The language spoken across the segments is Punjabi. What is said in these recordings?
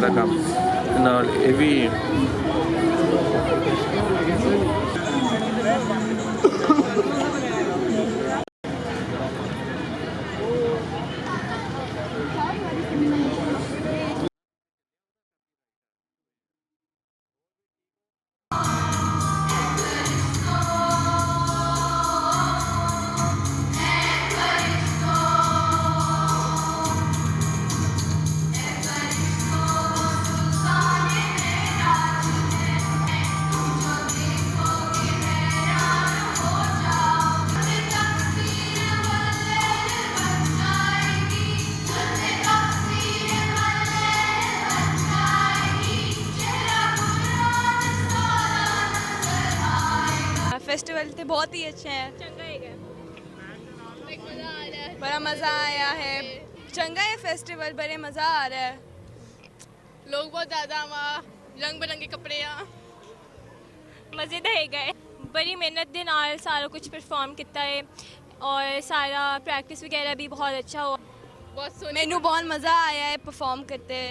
ਦਾ ਕੰਮ ਨਾਲ ਇਹ ਵੀ फेस्टिवल तो बहुत ही अच्छे हैं, चंगा है, बड़ा मज़ा आया है, चंगा है फेस्टिवल, बड़े मज़ा आ रहा है, लोग बहुत ज़्यादा वहाँ रंग बिरंगे कपड़े मज़े तो है गए, बड़ी मेहनत के नाल सारा कुछ परफॉर्म किया है और सारा प्रैक्टिस वगैरह भी बहुत अच्छा हुआ, बहुत सोनी, मैनू बहुत मज़ा आया है परफॉर्म करते,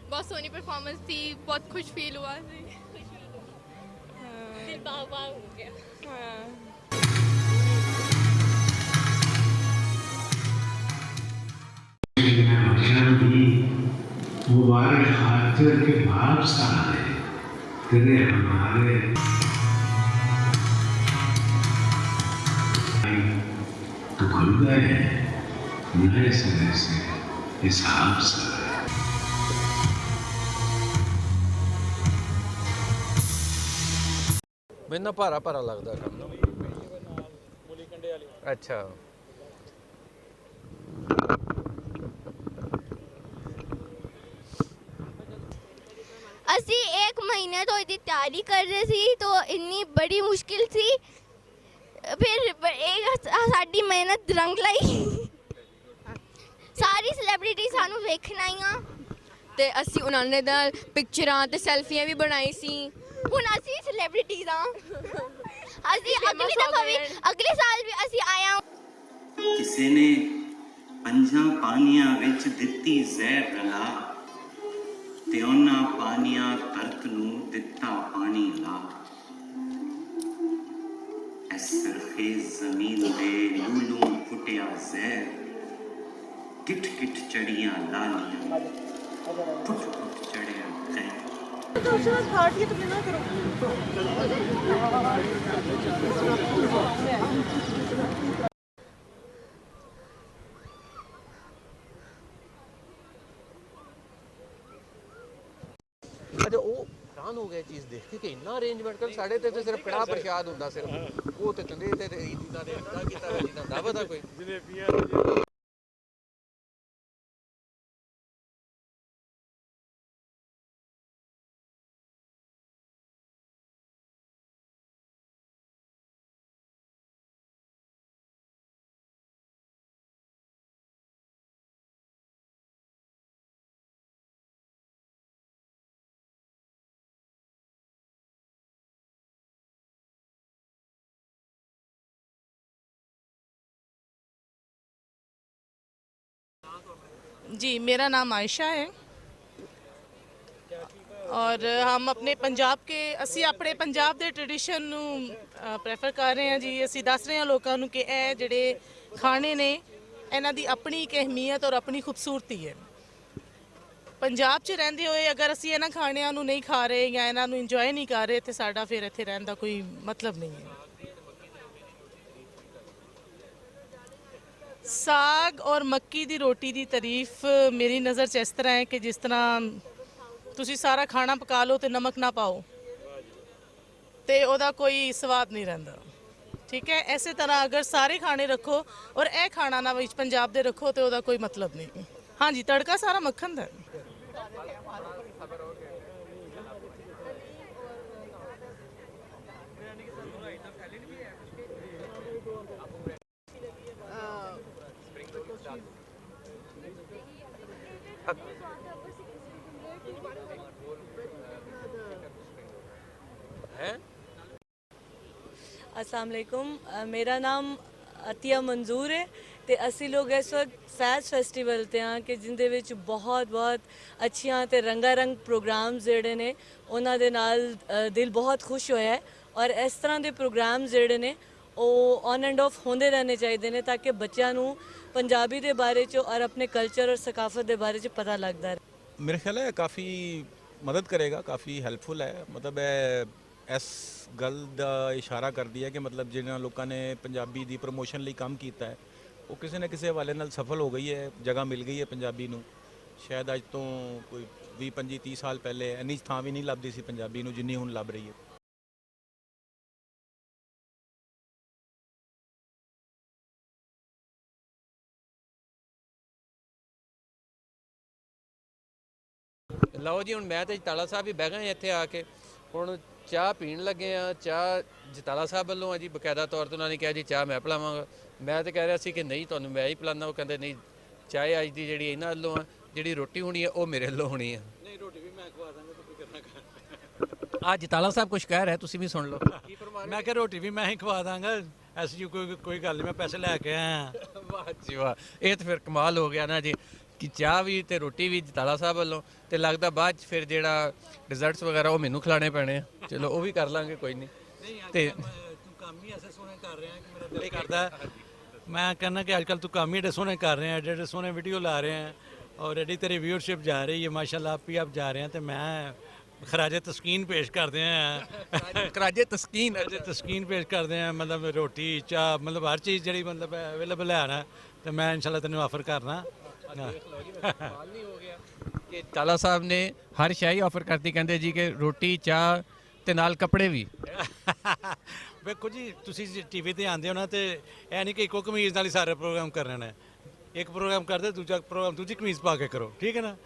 बहुत सोनी परफॉर्मेंस थी, बहुत खुश फील हुआ, दिल बाग-बाग हो गया। मुबारक खातिर के भाव सारे तेरे हमारे तो खुल गए नए सिरे से हिसाब सारे। ਮੈਨੂੰ ਨਾ ਭਾਰਾ ਭਾਰਾ ਲੱਗਦਾ ਕੰਮ ਮੂਲੀ ਕੰਡੇ ਵਾਲੀ। ਅੱਛਾ ਅਸੀਂ 1 ਮਹੀਨੇ ਤੋਂ ਇਹਦੀ ਤਿਆਰੀ ਕਰ ਰਹੇ ਸੀ ਤਾਂ ਇੰਨੀ ਬੜੀ ਮੁਸ਼ਕਿਲ ਸੀ, ਫਿਰ ਇਹ ਸਾਡੀ ਮਿਹਨਤ ਰੰਗ ਲਈ, ਸਾਰੀ ਸੈਲੀਬ੍ਰਿਟੀ ਸਾਨੂੰ ਵੇਖਣ ਆਈਆਂ ਤੇ ਅਸੀਂ ਉਹਨਾਂ ਦੇ ਨਾਲ ਪਿਕਚਰਾਂ ਤੇ ਸੈਲਫੀਆਂ ਵੀ ਬਣਾਈ ਸੀ। ਹੁਣ ਅਸੀਂ ਸੈਲੀਬ੍ਰਿਟੀਜ਼ ਹਾਂ, ਅਸੀਂ ਅਗਲੀ ਦਫਾ ਵੀ ਅਗਲੇ ਸਾਲ ਵੀ ਅਸੀਂ ਆਇਆ। ਕਿਸੇ ਨੇ ਪੰਜਾਂ ਪਾਣੀਆਂ ਵਿੱਚ ਦਿੱਤੀ ਜ਼ਹਿਰ ਰਲਾ ਤੇ ਉਹਨਾਂ ਪਾਣੀਆਂ ਧਰਤ ਨੂੰ ਦਿੱਤਾ ਪਾਣੀ ਲਾ, ਐ ਸਰਖੇਜ਼ ਜ਼ਮੀਨ ਦੇ ਲੂਲੂ ਫੁੱਟਿਆ ਜ਼ਹਿਰ, ਕਿਟ ਕਿਟ ਚੜੀਆਂ ਲਾਲੀਆਂ, ਫੁੱਟ ਫੁੱਟ ਚੜਿਆ ਖੈਰ। ਅੱਛਾ ਉਹ ਹੈਰਾਨ ਹੋ ਗਿਆ ਚੀਜ਼ ਦੇਖ ਕੇ ਕਿ ਇੰਨਾ ਅਰੇਂਜਮੈਂਟ ਕਰ ਸਾਡੇ ਤੇ ਸਿਰਫ ਕੜਾਹ ਪ੍ਰਸ਼ਾਦ ਹੁੰਦਾ, ਸਿਰਫ ਉਹ ਤੇ ਕਹਿੰਦੇ ਤੇ ਇਹਨਾਂ ਨੇ ਅੱਧਾ ਕੀਤਾ ਹੋਇਆ ਜਿੱਦਾਂ ਦਾਵਾ ਦਾ ਕੋਈ ਜਲੇਬੀਆਂ। जी, मेरा नाम आयशा है और हम अपने पंजाब के ਅਸੀਂ ਆਪਣੇ ਪੰਜਾਬ ਦੇ ਟ੍ਰੈਡੀਸ਼ਨ ਨੂੰ ਪ੍ਰੈਫਰ ਕਰ ਰਹੇ ਹਾਂ ਜੀ। ਅਸੀਂ ਦੱਸ ਰਹੇ ਹਾਂ ਲੋਕਾਂ ਨੂੰ ਕਿ ਇਹ ਜਿਹੜੇ ਖਾਣੇ ਨੇ ਇਹਨਾਂ ਦੀ ਆਪਣੀ ਇੱਕ ਅਹਿਮੀਅਤ ਔਰ ਆਪਣੀ ਖੂਬਸੂਰਤੀ ਹੈ। ਪੰਜਾਬ 'ਚ ਰਹਿੰਦੇ ਹੋਏ ਅਗਰ ਅਸੀਂ ਇਹਨਾਂ ਖਾਣਿਆਂ ਨੂੰ ਨਹੀਂ ਖਾ ਰਹੇ ਜਾਂ ਇਹਨਾਂ ਨੂੰ ਇੰਜੋਏ ਨਹੀਂ ਕਰ ਰਹੇ ਤੇ ਸਾਡਾ ਫਿਰ ਇੱਥੇ ਰਹਿਣ ਦਾ ਕੋਈ ਮਤਲਬ ਨਹੀਂ ਹੈ। ਸਾਗ ਔਰ ਮੱਕੀ ਦੀ ਰੋਟੀ ਦੀ ਤਾਰੀਫ ਮੇਰੀ ਨਜ਼ਰ 'ਚ ਇਸ ਤਰ੍ਹਾਂ ਹੈ ਕਿ ਜਿਸ ਤਰ੍ਹਾਂ ਤੁਸੀਂ ਸਾਰਾ ਖਾਣਾ ਪਕਾ ਲਓ ਤੇ ਨਮਕ ਨਾ ਪਾਓ ਤੇ ਉਹਦਾ ਕੋਈ ਸਵਾਦ ਨਹੀਂ ਰਹਿੰਦਾ, ਠੀਕ ਹੈ। ਇਸੇ ਤਰ੍ਹਾਂ ਅਗਰ ਸਾਰੇ ਖਾਣੇ ਰੱਖੋ ਔਰ ਇਹ ਖਾਣਾ ਨਾ ਵਿੱਚ ਪੰਜਾਬ ਦੇ ਰੱਖੋ ਤੇ ਉਹਦਾ ਕੋਈ ਮਤਲਬ ਨਹੀਂ। ਹਾਂਜੀ, ਤੜਕਾ ਸਾਰਾ ਮੱਖਣ ਦਾ। अस्सलाम वालेकुम, मेरा नाम अतिया मंजूर है। ਤੇ ਅਸੀਂ ਲੋਕ ਇਸ ਵਕਤ ਫੈਜ਼ ਫੈਸਟੀਵਲ ਤੇ ਆ ਕਿ ਜਿੰਦੇ ਵਿੱਚ ਬਹੁਤ ਅੱਛੀਆਂ ਤੇ ਰੰਗਾਰੰਗ ਪ੍ਰੋਗਰਾਮਸ ਜਿਹੜੇ ਨੇ ਉਹਨਾਂ ਦੇ ਨਾਲ ਦਿਲ ਬਹੁਤ ਖੁਸ਼ ਹੋਇਆ ਹੈ। ਔਰ ਇਸ ਤਰ੍ਹਾਂ ਦੇ ਪ੍ਰੋਗਰਾਮਸ ਜਿਹੜੇ ਨੇ ਉਹ ਔਨ ਐਂਡ ਆਫ ਹੁੰਦੇ ਰਹਿਣੇ ਚਾਹੀਦੇ ਨੇ ਤਾਂ ਕਿ ਬੱਚਿਆਂ ਨੂੰ ਪੰਜਾਬੀ ਦੇ ਬਾਰੇ 'ਚ ਔਰ ਆਪਣੇ ਕਲਚਰ ਔਰ ਸਕਾਫਤ ਦੇ ਬਾਰੇ 'ਚ ਪਤਾ ਲੱਗਦਾ ਹੈ। मेरे ख्याल है काफ़ी मदद करेगा, काफ़ी ਹੈਲਪਫੁਲ ਹੈ। ਮਤਲਬ ਇਸ ਗੱਲ ਦਾ ਇਸ਼ਾਰਾ ਕਰਦੀ ਹੈ ਕਿ ਮਤਲਬ ਜਿਹਨਾਂ ਲੋਕਾਂ ਨੇ ਪੰਜਾਬੀ ਦੀ ਪ੍ਰਮੋਸ਼ਨ ਲਈ ਕੰਮ ਕੀਤਾ ਹੈ ਉਹ ਕਿਸੇ ਨਾ ਕਿਸੇ ਹਵਾਲੇ ਨਾਲ ਸਫਲ ਹੋ ਗਈ ਹੈ, ਜਗ੍ਹਾ ਮਿਲ ਗਈ ਹੈ ਪੰਜਾਬੀ ਨੂੰ। ਸ਼ਾਇਦ ਅੱਜ ਤੋਂ ਕੋਈ 20-25-30 ਸਾਲ ਪਹਿਲੇ ਇੰਨੀ ਥਾਂ ਵੀ ਨਹੀਂ ਲੱਭਦੀ ਸੀ ਪੰਜਾਬੀ ਨੂੰ ਜਿੰਨੀ ਹੁਣ ਲੱਭ ਰਹੀ ਹੈ। ਲਓ ਜੀ, ਹੁਣ ਮੈਂ ਤੇ ਜਤਾਲਾ ਸਾਹਿਬ ਹੀ ਬਹਿ ਗਏ ਇੱਥੇ ਆ ਕੇ। ਹੁਣ ਚਾਹ ਪੀਣ ਲੱਗੇ ਆ। ਚਾਹ ਜਤਾਲਾ ਸਾਹਿਬ ਵੱਲੋਂ ਆ ਜੀ, ਬਕਾਇਦਾ ਤੌਰ ਤੇ ਉਹਨਾਂ ਨੇ ਕਿਹਾ ਜੀ ਚਾਹ ਮੈਂ ਪਿਲਾਵਾਂਗਾ। ਮੈਂ ਤੇ ਕਹਿ ਰਿਹਾ ਸੀ ਕਿ ਨਹੀਂ, ਤੁਹਾਨੂੰ ਮੈਂ ਹੀ ਪਿਲਾਉਂਦਾ। ਉਹ ਕਹਿੰਦੇ ਨਹੀਂ, ਚਾਹ ਅੱਜ ਦੀ ਜਿਹੜੀ ਇਹਨਾਂ ਵੱਲੋਂ ਆ, ਜਿਹੜੀ ਰੋਟੀ ਹੋਣੀ ਆ ਉਹ ਮੇਰੇ ਵੱਲੋਂ ਹੋਣੀ ਆ। ਨਹੀਂ, ਰੋਟੀ ਵੀ ਮੈਂ ਖਵਾ ਦਾਂਗਾ, ਤੂੰ ਕੀ ਕਰਨਾ। ਆ ਜਤਾਲਾ ਸਾਹਿਬ ਕੁਝ ਕਹਿ ਰਿਹਾ, ਤੁਸੀਂ ਵੀ ਸੁਣ ਲਓ। ਕੀ ਫਰਮਾ ਮੈਂ ਕਿਹਾ ਰੋਟੀ ਵੀ ਮੈਂ ਹੀ ਖਵਾ ਦਾਂਗਾ, ਐਸੀ ਕੋਈ ਗੱਲ ਨਹੀਂ, ਮੈਂ ਪੈਸੇ ਲੈ ਕੇ ਆਇਆ। ਵਾਹ ਜੀ ਵਾਹ, ਇਹ ਤਾਂ ਫਿਰ ਕਮਾਲ ਹੋ ਗਿਆ ਨਾ ਜੀ ਕਿ ਚਾਹ ਵੀ ਤੇ ਰੋਟੀ ਵੀ ਜਤਾਲਾ ਸਾਹਿਬ ਵੱਲੋਂ। ਤੇ ਲੱਗਦਾ ਬਾਅਦ 'ਚ ਫਿਰ ਜਿਹੜਾ ਡਿਜ਼ਰਟਸ ਵਗੈਰਾ ਉਹ ਮੈਨੂੰ ਖਿਲਾਣੇ ਪੈਣੇ ਆ। ਚਲੋ ਉਹ ਵੀ ਕਰ ਲਾਂਗੇ, ਕੋਈ ਨਹੀਂ। ਤੇ ਤੂੰ ਕੰਮ ਹੀ ਐਸੇ ਸੋਹਣੇ ਕਰ ਰਿਹਾ ਕਿ ਮੇਰਾ ਦਿਲ ਕਰਦਾ। ਮੈਂ ਕਹਿੰਦਾ ਕਿ ਅੱਜ ਕੱਲ੍ਹ ਤੂੰ ਕੰਮ ਹੀ ਏਡੇ ਸੋਹਣੇ ਕਰ ਰਿਹਾ, ਏਡੇ ਸੋਹਣੇ ਵੀਡੀਓ ਲਾ ਰਹੇ ਹੈ ਔਰ ਏਡੀ ਤੇਰੀ ਵਿਊਅਰਸ਼ਿਪ ਜਾ ਰਹੀ ਹੈ ਮਾਸ਼ਾਅੱਲਾ, ਆਪ ਹੀ ਆਪ ਜਾ ਰਹੇ हैं। ਤੇ ਮੈਂ ਖਰਾਜੇ ਤਸਕੀਨ ਪੇਸ਼ ਕਰਦੇ ਹਾਂ। ਖਰਾਜੇ ਤਸਕੀਨ ਤਸਕੀਨ ਪੇਸ਼ ਕਰਦੇ ਹਾਂ, ਮਤਲਬ ਰੋਟੀ ਚਾਹ, ਮਤਲਬ ਹਰ ਚੀਜ਼ ਜਿਹੜੀ ਮਤਲਬ ਅਵੇਲੇਬਲ ਹੈ ਨਾ, ਤੇ ਮੈਂ ਇਨਸ਼ਾਅੱਲਾ ਤੈਨੂੰ ਆਫਰ ਕਰਨਾ। ਕਿ ਜਤਾਲਾ ਸਾਹਿਬ ਨੇ ਹਰ ਸ਼ੈ ਹੀ ਆਫਰ ਕਰਤੀ। ਕਹਿੰਦੇ ਜੀ ਕਿ ਰੋਟੀ ਚਾਹ ਤੇ ਨਾਲ ਕੱਪੜੇ ਵੀ। ਵੇਖੋ ਜੀ, ਤੁਸੀਂ ਟੀਵੀ ਤੇ ਆਉਂਦੇ ਹੋ ਨਾ, ਤੇ ਇਹ ਨਹੀਂ ਕਿ ਇੱਕੋ ਕਮੀਜ਼ ਨਾਲ ਹੀ ਸਾਰੇ ਪ੍ਰੋਗਰਾਮ ਕਰਨੇ ਨੇ। ਇੱਕ ਪ੍ਰੋਗਰਾਮ ਕਰਦੇ, ਦੂਜਾ ਪ੍ਰੋਗਰਾਮ ਦੂਜੀ ਕਮੀਜ਼ ਪਾ ਕੇ ਕਰੋ, ਠੀਕ ਹੈ ਨਾ।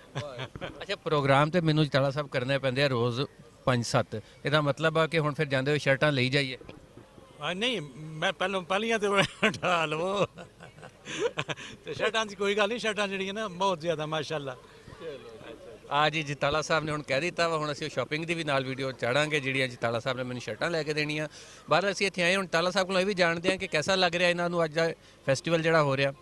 ਅੱਛਾ, ਪ੍ਰੋਗਰਾਮ ਤੇ ਮੈਨੂੰ ਜਤਾਲਾ ਸਾਹਿਬ ਕਰਨੇ ਪੈਂਦੇ ਆ ਰੋਜ਼ 5-7। ਇਹਦਾ ਮਤਲਬ ਆ ਕਿ ਹੁਣ ਫਿਰ ਜਾਂਦੇ ਹੋਏ ਸ਼ਰਟਾਂ ਲਈ ਜਾਈਏ। ਨਹੀਂ, ਮੈਂ ਪਹਿਲੀਆਂ ਤੇ ਉਠਾ ਲਵੋ ਤੇ ਸ਼ਰਟਾਂ ਦੀ ਕੋਈ ਗੱਲ ਨਹੀਂ। ਸ਼ਰਟਾਂ ਜਿਹੜੀਆਂ ਨਾ ਬਹੁਤ ਜ਼ਿਆਦਾ ਮਾਸ਼ਾਅੱਲਾ। ਆ ਜੀ, ਜਤਾਲਾ ਸਾਹਿਬ ਨੇ ਹੁਣ ਕਹਿ ਦਿੱਤਾ ਵਾ। ਹੁਣ ਅਸੀਂ ਸ਼ਾਪਿੰਗ ਦੀ ਵੀ ਨਾਲ ਵੀਡੀਓ ਚਾੜਾਂਗੇ ਜਿਹੜੀਆਂ ਜਤਾਲਾ ਸਾਹਿਬ ਨੇ ਮੈਨੂੰ ਸ਼ਰਟਾਂ ਲੈ ਕੇ ਦੇਣੀਆਂ। ਬਾਹਰ ਅਸੀਂ ਇੱਥੇ ਆਏ ਹੁਣ ਜਤਾਲਾ ਸਾਹਿਬ ਕੋਲੋਂ ਇਹ ਵੀ ਜਾਣਦੇ ਹਾਂ ਕਿ ਕਿਹਦਾ ਲੱਗ ਰਿਹਾ ਇਹਨਾਂ ਨੂੰ ਅੱਜ ਦਾ ਫੈਸਟੀਵਲ ਜਿਹੜਾ ਹੋ ਰਿਹਾ।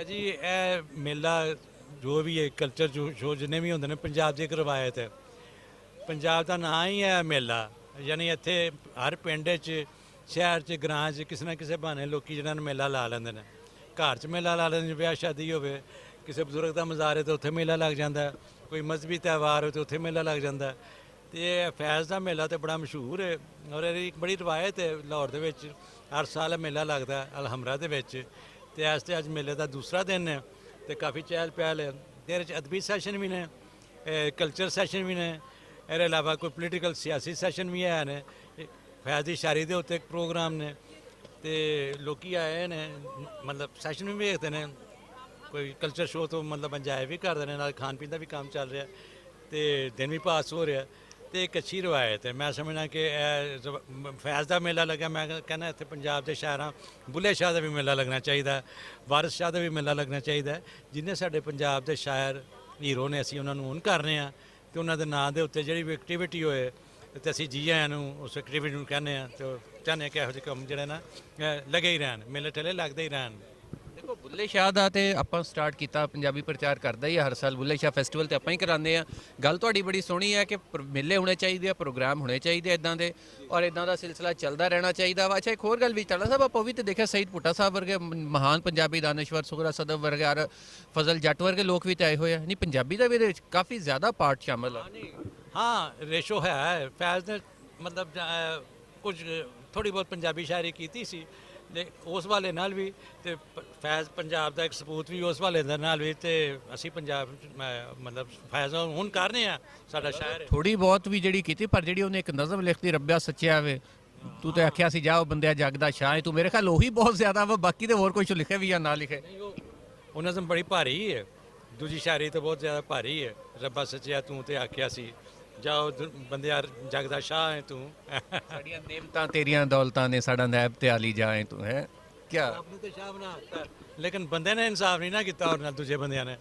ਜੀ ਇਹ ਮੇਲਾ ਜੋ ਵੀ ਹੈ, ਕਲਚਰ ਸ਼ੋ ਜਿੰਨੇ ਵੀ ਹੁੰਦੇ ਨੇ, ਪੰਜਾਬ ਦੀ ਇੱਕ ਰਵਾਇਤ ਹੈ। ਪੰਜਾਬ ਦਾ ਨਾਂ ਹੀ ਹੈ ਮੇਲਾ। ਯਾਨੀ ਇੱਥੇ ਹਰ ਪਿੰਡ 'ਚ, ਸ਼ਹਿਰ 'ਚ, ਗ੍ਰਾਂ 'ਚ ਕਿਸੇ ਨਾ ਕਿਸੇ ਬਹਾਨੇ ਲੋਕੀ ਜਿਹਨਾਂ ਨੂੰ ਮੇਲਾ ਲਾ ਲੈਂਦੇ ਨੇ। ਘਰ 'ਚ ਮੇਲਾ ਲਾ ਲੈਂਦੇ ਨੇ, ਵਿਆਹ ਸ਼ਾਦੀ ਹੋਵੇ, ਕਿਸੇ ਬਜ਼ੁਰਗ ਦਾ ਮਜ਼ਾਰ ਹੈ ਤਾਂ ਉੱਥੇ ਮੇਲਾ ਲੱਗ ਜਾਂਦਾ, ਕੋਈ ਮਜ਼ਹਬੀ ਤਿਉਹਾਰ ਹੋਵੇ ਤਾਂ ਉੱਥੇ ਮੇਲਾ ਲੱਗ ਜਾਂਦਾ। ਤੇ ਇਹ ਫੈਜ਼ ਦਾ ਮੇਲਾ ਤਾਂ ਬੜਾ ਮਸ਼ਹੂਰ ਹੈ ਔਰ ਇਹਦੀ ਇੱਕ ਬੜੀ ਰਵਾਇਤ ਹੈ। ਲਾਹੌਰ ਦੇ ਵਿੱਚ ਹਰ ਸਾਲ ਮੇਲਾ ਲੱਗਦਾ ਅਲਹਮਰਾ ਦੇ ਵਿੱਚ। ਤੇ ਇਸ ਤੇ ਅੱਜ ਮੇਲੇ ਦਾ ਦੂਸਰਾ ਦਿਨ ਹੈ ਤੇ ਕਾਫੀ ਚਹਿਲ ਪਹਿਲ ਹੈ। ਇਹਦੇ 'ਚ ਅਦਬੀ ਸੈਸ਼ਨ ਵੀ ਨੇ, ਕਲਚਰ ਸੈਸ਼ਨ ਵੀ ਨੇ, ਇਹਦੇ ਇਲਾਵਾ ਕੋਈ ਪੋਲੀਟੀਕਲ ਸਿਆਸੀ ਸੈਸ਼ਨ ਵੀ ਹੈ ਨੇ। ਫੈਜ਼ ਦੀ ਸ਼ਾਇਰੀ ਦੇ ਉੱਤੇ ਇੱਕ ਪ੍ਰੋਗਰਾਮ ਨੇ ਤੇ ਲੋਕੀ ਆਏ ਨੇ, ਮਤਲਬ ਸੈਸ਼ਨ ਵੀ ਵੇਖਦੇ ਨੇ। ਕੋਈ ਕਲਚਰ ਸ਼ੋਅ ਤੋਂ ਮਤਲਬ ਇੰਜੋਏ ਵੀ ਕਰਦੇ ਨੇ, ਨਾਲ ਖਾਣ ਪੀਣ ਦਾ ਵੀ ਕੰਮ ਚੱਲ ਰਿਹਾ ਤੇ ਦਿਨ ਵੀ ਪਾਸ ਹੋ ਰਿਹਾ। ਤੇ ਇੱਕ ਅੱਛੀ ਰਵਾਇਤ ਹੈ। ਮੈਂ ਸਮਝਦਾ ਕਿ ਇਹ ਫੈਜ਼ ਦਾ ਮੇਲਾ ਲੱਗਾ। ਮੈਂ ਕਹਿੰਦਾ ਇੱਥੇ ਪੰਜਾਬ ਦੇ ਸ਼ਾਇਰਾਂ, ਬੁੱਲੇ ਸ਼ਾਹ ਦਾ ਵੀ ਮੇਲਾ ਲੱਗਣਾ ਚਾਹੀਦਾ, ਵਾਰਿਸ ਸ਼ਾਹ ਦਾ ਵੀ ਮੇਲਾ ਲੱਗਣਾ ਚਾਹੀਦਾ। ਜਿੰਨੇ ਸਾਡੇ ਪੰਜਾਬ ਦੇ ਸ਼ਾਇਰ ਹੀਰੋ ਨੇ, ਅਸੀਂ ਉਹਨਾਂ ਨੂੰ ਹੁਣ ਕਰ ਰਹੇ ਹਾਂ ਤੇ ਉਹਨਾਂ ਦੇ ਨਾਂ ਦੇ ਉੱਤੇ ਜਿਹੜੀ ਵੀ ਐਕਟੀਵਿਟੀ ਹੋਏ ਤੇ ਅਸੀਂ ਜੀ ਆਇਆਂ ਨੂੰ ਉਸ ਐਕਟੀਵਿਟੀ ਨੂੰ ਕਹਿੰਦੇ ਹਾਂ ਤੇ ਚਾਹੁੰਦੇ ਹਾਂ ਕਿ ਇਹੋ ਜਿਹੇ ਕੰਮ ਜਿਹੜੇ ਨਾ ਲੱਗੇ ਹੀ ਰਹਿਣ, ਮੇਲੇ ਠੇਲੇ ਲੱਗਦੇ ਹੀ ਰਹਿਣ। ਦੇਖੋ, ਬੁੱਲੇ ਸ਼ਾਹ ਦਾ ਤੇ ਆਪਾਂ ਸਟਾਰਟ ਕੀਤਾ, ਪੰਜਾਬੀ ਪ੍ਰਚਾਰ ਕਰਦਾ ਹੀ ਆ ਹਰ ਸਾਲ। ਬੁੱਲੇ ਸ਼ਾਹ ਫੈਸਟੀਵਲ ਤੇ ਆਪਾਂ ਹੀ ਕਰਾਉਂਦੇ ਆ। ਗੱਲ ਤੁਹਾਡੀ ਬੜੀ ਸੋਹਣੀ ਹੈ ਕਿ ਮੇਲੇ ਹੋਣੇ ਚਾਹੀਦੇ ਆ, ਪ੍ਰੋਗਰਾਮ ਹੋਣੇ ਚਾਹੀਦੇ ਇਦਾਂ ਦੇ, ਔਰ ਇਦਾਂ ਦਾ ਸਿਲਸਿਲਾ ਚੱਲਦਾ ਰਹਿਣਾ ਚਾਹੀਦਾ ਵਾ। ਅੱਛਾ, ਇੱਕ ਹੋਰ ਗੱਲ ਵੀ ਜਤਾਲਾ ਸਾਹਿਬ, ਆਪਾਂ ਵੀ ਤੇ ਦੇਖਿਆ ਸਈਦ ਭੁੱਟਾ ਸਾਹਿਬ ਵਰਗੇ ਮਹਾਨ ਪੰਜਾਬੀ ਦਾਨਿਸ਼ਵਰ, ਸੁਗਰਾ ਸਦਫ ਵਰਗੇ ਔਰ ਫਜ਼ਲ ਜੱਟ ਵਰਗੇ ਲੋਕ ਵੀ ਤੇ ਆਏ ਹੋਏ ਆ। ਨਹੀਂ, ਪੰਜਾਬੀ ਦਾ ਵੀ ਇਹਦੇ ਵਿੱਚ ਕਾਫੀ ਜ਼ਿਆਦਾ ਪਾਰਟ ਸ਼ਾਮਲ ਆ। ਹਾਂ, ਰੇਸ਼ੋ ਹੈ। ਫੈਜ਼ ਨੇ ਮਤਲਬ ਕੁਝ ਥੋੜੀ ਬਹੁਤ ਪੰਜਾਬੀ ਸ਼ਾਇਰੀ ਕੀਤੀ ਸੀ ਉਸ ਵਾਲੇ ਨਾਲ ਵੀ, ਤੇ ਫੈਜ਼ ਪੰਜਾਬ ਦਾ ਇੱਕ ਸਪੂਤ ਵੀ ਉਸ ਵਾਲੇ ਦੇ ਨਾਲ ਵੀ। ਤੇ ਅਸੀਂ ਪੰਜਾਬ ਮਤਲਬ ਫੈਜ਼ ਹੁਣ ਕਰ ਰਹੇ ਹਾਂ, ਸਾਡਾ ਸ਼ਾਇਰ ਥੋੜੀ ਬਹੁਤ ਵੀ ਜਿਹੜੀ ਕੀਤੀ, ਪਰ ਜਿਹੜੀ ਉਹਨੇ ਇੱਕ ਨਜ਼ਮ ਲਿਖਤੀ, ਰੱਬਿਆ ਸੱਚਿਆ ਵੇ ਤੂੰ ਤੇ ਆਖਿਆ ਸੀ ਜਾਓ ਬੰਦਿਆ ਜੱਗ ਦਾ ਸ਼ਾਹ ਹੈ ਤੂੰ, ਮੇਰੇ ਖਿਆਲ ਉਹੀ ਬਹੁਤ ਜ਼ਿਆਦਾ ਵਾ। ਬਾਕੀ ਤੇ ਹੋਰ ਕੁਝ ਲਿਖੇ ਵੀ ਜਾਂ ਨਾ ਲਿਖੇ, ਉਹ ਨਜ਼ਮ ਬੜੀ ਭਾਰੀ ਹੈ। ਦੂਜੀ ਸ਼ਾਇਰੀ ਤਾਂ ਬਹੁਤ ਜ਼ਿਆਦਾ ਭਾਰੀ ਹੈ। ਰੱਬਾ ਸੱਚਿਆ ਤੂੰ ਤੇ ਆਖਿਆ ਸੀ ਜਾਓ ਬੰਦਿਆ ਜੱਗ ਦਾ ਸ਼ਾਹ ਹੈ ਤੂੰ, ਸਾਡੀਆਂ ਨੇਮਤਾਂ ਤੇਰੀਆਂ ਦੌਲਤਾਂ ਨੇ ਸਾਡਾ ਨੈਬ ਤੇ ਆਲੀ ਜਾਏ ਤੂੰ ਹੈ ਕਿਆ। ਆਪਨੇ ਤੇ ਸ਼ਾਹ ਬਣਾ ਦਿੱਤਾ, ਲੇਕਿਨ ਬੰਦੇ ਨੇ ਇਨਸਾਫ ਨਹੀਂ ਨਾ ਕੀਤਾ ਔਰ ਨਾਲ ਦੂਜੇ ਬੰਦਿਆਂ ਨੇ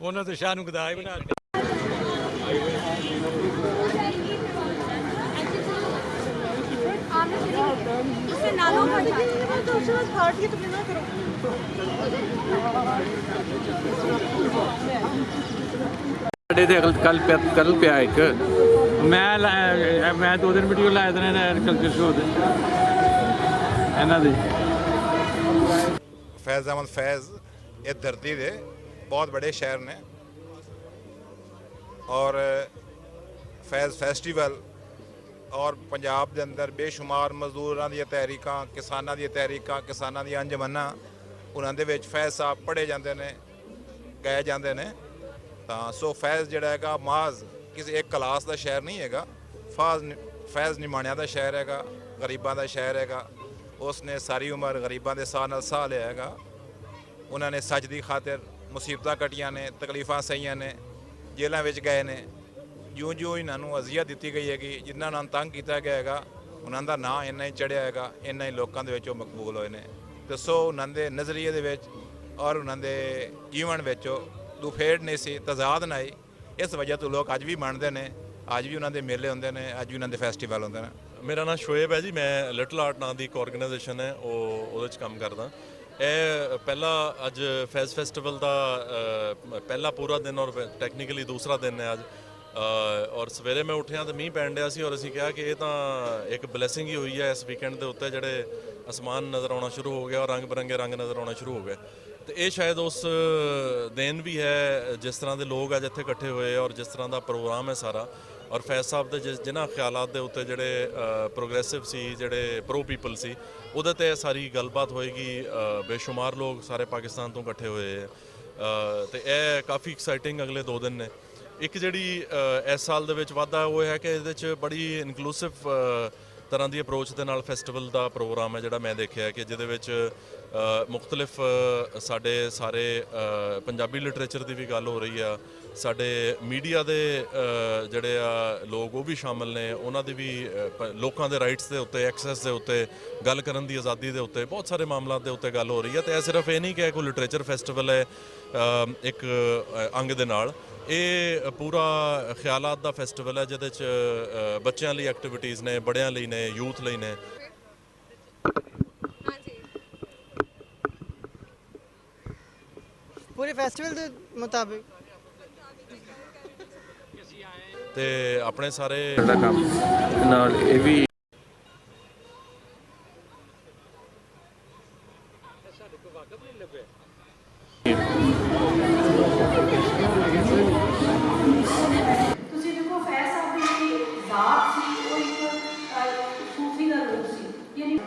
ਉਹਨਾਂ ਤੋਂ ਸ਼ਾਹ ਨੂੰ ਗਦਾ ਹੀ ਬਣਾ ਦਿੱਤਾ। इससे नालों का ਸਾਡੇ ਤੇ ਕੱਲ ਪਿਆ ਇੱਕ ਮੈਂ 2 ਦਿਨ ਵੀਡੀਓ ਲਾਇਆ ਤਾਂ ਕਲਚਰ ਸ਼ੋਅ ਦੇ ਇਹਨਾਂ ਦੀ। ਫੈਜ਼ ਅਹਿਮਦ ਫੈਜ਼ ਇਹ ਧਰਤੀ ਦੇ ਬਹੁਤ ਬੜੇ ਸ਼ਹਿਰ ਨੇ ਔਰ ਫੈਜ਼ ਫੈਸਟੀਵਲ ਔਰ ਪੰਜਾਬ ਦੇ ਅੰਦਰ ਬੇਸ਼ੁਮਾਰ ਮਜ਼ਦੂਰਾਂ ਦੀਆਂ ਤਹਿਰੀਕਾਂ, ਕਿਸਾਨਾਂ ਦੀਆਂ ਤਹਿਰੀਕਾਂ, ਕਿਸਾਨਾਂ ਦੀਆਂ ਅੰਜਮਨਾਂ, ਉਹਨਾਂ ਦੇ ਵਿੱਚ ਫੈਜ਼ ਸਾਹਿਬ ਪੜ੍ਹੇ ਜਾਂਦੇ ਨੇ, ਗਾਏ ਜਾਂਦੇ ਨੇ। ਤਾਂ ਸੋ ਫੈਜ਼ ਜਿਹੜਾ ਹੈਗਾ ਮਾਜ਼ ਕਿਸੇ ਇੱਕ ਕਲਾਸ ਦਾ ਸ਼ਹਿਰ ਨਹੀਂ ਹੈਗਾ। ਫੈਜ਼ ਨਿਮਾਣਿਆਂ ਦਾ ਸ਼ਹਿਰ ਹੈਗਾ, ਗਰੀਬਾਂ ਦਾ ਸ਼ਹਿਰ ਹੈਗਾ। ਉਸ ਨੇ ਸਾਰੀ ਉਮਰ ਗਰੀਬਾਂ ਦੇ ਸਾਹ ਨਾਲ ਸਾਹ ਲਿਆ ਹੈਗਾ। ਉਹਨਾਂ ਨੇ ਸੱਚ ਦੀ ਖਾਤਰ ਮੁਸੀਬਤਾਂ ਕੱਟੀਆਂ ਨੇ, ਤਕਲੀਫਾਂ ਸਹੀਆਂ ਨੇ, ਜੇਲ੍ਹਾਂ ਵਿੱਚ ਗਏ ਨੇ। ਜਿਉਂ ਇਹਨਾਂ ਨੂੰ ਅਜ਼ੀਅਤ ਦਿੱਤੀ ਗਈ ਹੈਗੀ, ਜਿੰਨਾ ਉਹਨਾਂ ਨੂੰ ਤੰਗ ਕੀਤਾ ਗਿਆ ਹੈਗਾ, ਉਹਨਾਂ ਦਾ ਨਾਂ ਇੰਨਾ ਹੀ ਚੜ੍ਹਿਆ ਹੈਗਾ, ਇੰਨਾ ਹੀ ਲੋਕਾਂ ਦੇ ਵਿੱਚ ਉਹ ਮਕਬੂਲ ਹੋਏ ਨੇ। ਤੇ ਸੋ ਉਹਨਾਂ ਦੇ ਨਜ਼ਰੀਏ ਦੇ ਵਿੱਚ ਔਰ ਉਹਨਾਂ ਦੇ ਜੀਵਨ ਵਿੱਚ ਦੁਫੇੜ ਨਹੀਂ ਸੀ, ਤਜ਼ਾਦ ਨਹੀਂ। ਇਸ ਵਜ੍ਹਾ ਤੋਂ ਲੋਕ ਅੱਜ ਵੀ ਮੰਨਦੇ ਨੇ, ਅੱਜ ਵੀ ਉਹਨਾਂ ਦੇ ਮੇਲੇ ਹੁੰਦੇ ਨੇ, ਅੱਜ ਵੀ ਉਹਨਾਂ ਦੇ ਫੈਸਟੀਵਲ ਹੁੰਦੇ ਨੇ। ਮੇਰਾ ਨਾਮ ਸ਼ੋਏਬ ਹੈ ਜੀ, ਮੈਂ ਲਿਟਲ ਆਰਟ ਨਾਂ ਦੀ ਇੱਕ ਆਰਗੇਨਾਈਜੇਸ਼ਨ ਹੈ ਉਹਦੇ 'ਚ ਕੰਮ ਕਰਦਾ। ਇਹ ਪਹਿਲਾ ਅੱਜ ਫੈਜ਼ ਫੈਸਟੀਵਲ ਦਾ ਪਹਿਲਾ ਪੂਰਾ ਦਿਨ ਔਰ ਟੈਕਨੀਕਲੀ ਦੂਸਰਾ ਦਿਨ ਹੈ ਅੱਜ। ਔਰ ਸਵੇਰੇ ਮੈਂ ਉੱਠਿਆ ਤਾਂ ਮੀਂਹ ਪੈਣ ਡਿਆ ਸੀ ਔਰ ਅਸੀਂ ਕਿਹਾ ਕਿ ਇਹ ਤਾਂ ਇੱਕ ਬਲੇਸਿੰਗ ਹੀ ਹੋਈ ਹੈ ਇਸ ਵੀਕਐਂਡ ਦੇ ਉੱਤੇ, ਜਿਹੜੇ ਅਸਮਾਨ ਨਜ਼ਰ ਆਉਣਾ ਸ਼ੁਰੂ ਹੋ ਗਿਆ ਔਰ ਰੰਗ ਬਰੰਗੇ ਰੰਗ ਨਜ਼ਰ ਆਉਣਾ ਸ਼ੁਰੂ ਹੋ ਗਏ। ਤੇ ਇਹ ਸ਼ਾਇਦ ਉਸ ਦਿਨ ਵੀ ਹੈ ਜਿਸ ਤਰ੍ਹਾਂ ਦੇ ਲੋਕ ਅੱਜ ਇੱਥੇ ਇਕੱਠੇ ਹੋਏ ਔਰ ਜਿਸ ਤਰ੍ਹਾਂ ਦਾ ਪ੍ਰੋਗਰਾਮ ਹੈ ਸਾਰਾ। ਔਰ ਫੈਜ਼ ਸਾਹਿਬ ਦੇ ਜਿਨ੍ਹਾਂ ਖਿਆਲਾਤ ਦੇ ਉੱਤੇ ਜਿਹੜੇ ਪ੍ਰੋਗਰੈਸਿਵ ਸੀ, ਜਿਹੜੇ ਪ੍ਰੋ ਪੀਪਲ ਸੀ, ਉਹਦੇ 'ਤੇ ਸਾਰੀ ਗੱਲਬਾਤ ਹੋਏਗੀ। ਬੇਸ਼ੁਮਾਰ ਲੋਕ ਸਾਰੇ ਪਾਕਿਸਤਾਨ ਤੋਂ ਇਕੱਠੇ ਹੋਏ ਹੈ ਤੇ ਇਹ ਕਾਫੀ ਐਕਸਾਈਟਿੰਗ ਅਗਲੇ 2 ਦਿਨ ਨੇ। ਇੱਕ ਜਿਹੜੀ ਇਸ ਸਾਲ ਦੇ ਵਿੱਚ ਵਾਧਾ ਉਹ ਹੈ ਕਿ ਇਹਦੇ 'ਚ ਬੜੀ ਇਨਕਲੂਸਿਵ ਤਰ੍ਹਾਂ ਦੀ ਅਪਰੋਚ ਦੇ ਨਾਲ ਫੈਸਟੀਵਲ ਦਾ ਪ੍ਰੋਗਰਾਮ ਹੈ ਜਿਹੜਾ ਮੈਂ ਦੇਖਿਆ, ਕਿ ਜਿਹਦੇ ਵਿੱਚ ਮੁਖਤਲਿਫ ਸਾਡੇ ਸਾਰੇ ਪੰਜਾਬੀ ਲਿਟਰੇਚਰ ਦੀ ਵੀ ਗੱਲ ਹੋ ਰਹੀ ਆ, ਸਾਡੇ ਮੀਡੀਆ ਦੇ ਜਿਹੜੇ ਆ ਲੋਕ ਉਹ ਵੀ ਸ਼ਾਮਲ ਨੇ, ਉਹਨਾਂ ਦੀ ਵੀ ਲੋਕਾਂ ਦੇ ਰਾਈਟਸ ਦੇ ਉੱਤੇ, ਐਕਸੈਸ ਦੇ ਉੱਤੇ, ਗੱਲ ਕਰਨ ਦੀ ਆਜ਼ਾਦੀ ਦੇ ਉੱਤੇ, ਬਹੁਤ ਸਾਰੇ ਮਾਮਲਾਂ ਦੇ ਉੱਤੇ ਗੱਲ ਹੋ ਰਹੀ ਹੈ। ਤੇ ਇਹ ਸਿਰਫ ਇਹ ਨਹੀਂ ਕਿ ਕੋਈ ਲਿਟਰੇਚਰ ਫੈਸਟੀਵਲ ਹੈ ਇੱਕ ਅੰਗ ਦੇ ਨਾਲ, ਇਹ ਪੂਰਾ ਖਿਆਲਾਤ ਦਾ ਫੈਸਟੀਵਲ ਹੈ ਜਿਹਦੇ 'ਚ ਬੱਚਿਆਂ ਲਈ ਐਕਟੀਵਿਟੀਜ਼ ਨੇ, ਬੜਿਆਂ ਲਈ ਨੇ, ਯੂਥ ਲਈ ਨੇ। ਪੂਰੇ ਫੈਸਟੀਵਲ ਦੇ ਮੁਤਾਬਿਕ ਤੇ ਆਪਣੇ ਸਾਰੇ ਕੰਮ ਨਾਲ ਇਹ ਵੀ ਤੁਸੀਂ ਦੇਖੋ ਫੈਜ਼ ਸਾਹਿਬ ਦੀ ਜ਼ਾਤ ਸੀ, ਉਹ ਇੱਕ ਸੂਫੀ ਦਾ ਰੂਪ ਸੀ। ਯਾਨੀ